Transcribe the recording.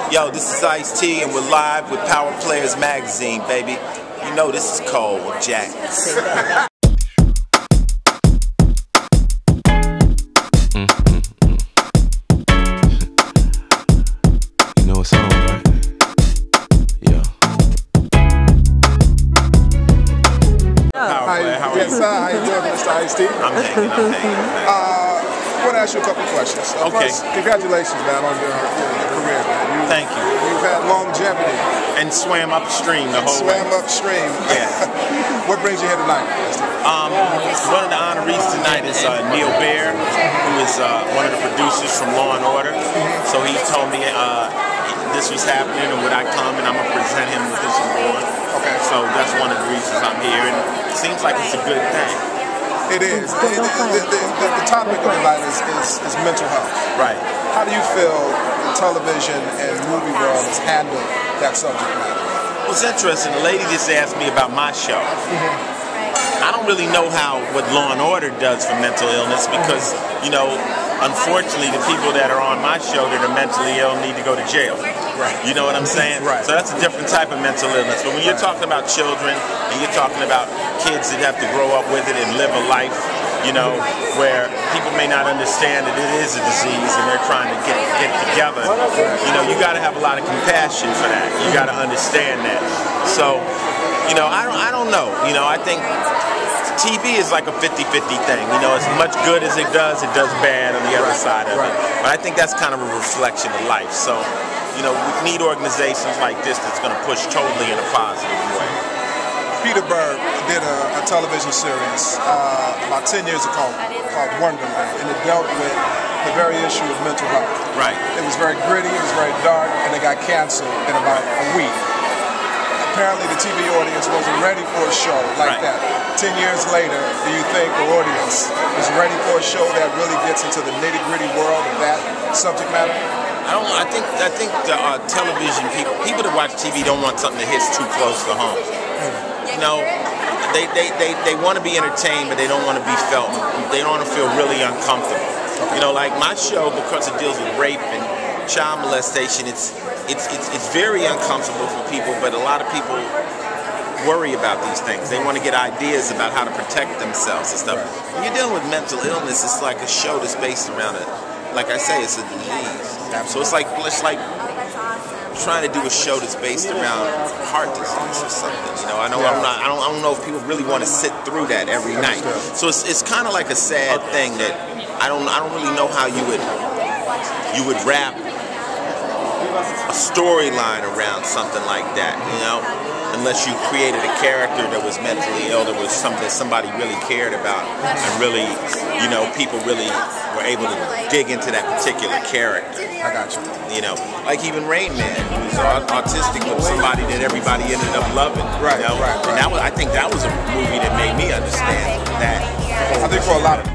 Yo, this is Ice-T, and we're live with Power Players Magazine, baby. You know this is cold with Jack. You know it's on, right? Yeah. Power Player, how are Yes, you? sir. How you doing, Mr. Ice-T? I'm hanging. I want to ask you a couple of questions. Okay. First, congratulations, man, on your career, man. Thank you. You've had longevity. And swam upstream the whole way. Swam upstream. Yeah. What brings you here tonight? One of the honorees tonight is Neil Baer, who is one of the producers from Law and Order. So he told me this was happening and would I come, and I'm going to present him with this award. Okay. So that's one of the reasons I'm here, and it seems like it's a good thing. It is. The topic of the night is mental health. Right. How do you feel the television and movie world has handled that subject matter? Well, it's interesting. The lady just asked me about my show. I don't really know what Law and Order does for mental illness because, you know, unfortunately, the people that are on my show that are mentally ill need to go to jail. Right. You know what I'm saying? Right. So that's a different type of mental illness. But when you're talking about children and you're talking about kids that have to grow up with it and live a life, you know, where people may not understand that it is a disease and they're trying to get together, you know, you got to have a lot of compassion for that. You got to understand that. So, you know, I don't know. You know, I think TV is like a 50-50 thing. You know, as much good as it does bad on the other side of it. But I think that's kind of a reflection of life. So, you know, we need organizations like this that's going to push totally in a positive way. Peter Berg did a television series about 10 years ago called Wonderland, and it dealt with the very issue of mental health. Right. It was very gritty, it was very dark, and it got canceled in about a week. Apparently the TV audience wasn't ready for a show like that. 10 years later, do you think the audience is ready for a show that really gets into the nitty-gritty world of that subject matter? I think the television people that watch TV don't want something that hits too close to home. You know, they want to be entertained, but they don't want to be felt. They don't want to feel really uncomfortable. You know, like my show, because it deals with rape and child molestation, it's very uncomfortable for people. But a lot of people worry about these things. They want to get ideas about how to protect themselves and stuff. When you're dealing with mental illness, it's like a show that's based around it. Like I say, it's a disease. So it's like trying to do a show that's based around heart disease or something. You know, I don't know if people really want to sit through that every night. So it's kind of like a sad thing that I don't really know how you would wrap a storyline around something like that. You know, unless you created a character that was mentally ill, that was something somebody really cared about, and really, you know, people really were able to dig into that particular character. I got you. You know, like even Rain Man, who was autistic, but somebody that everybody ended up loving. Right, you know? right. And I think that was a movie that made me understand that. I think for a lot of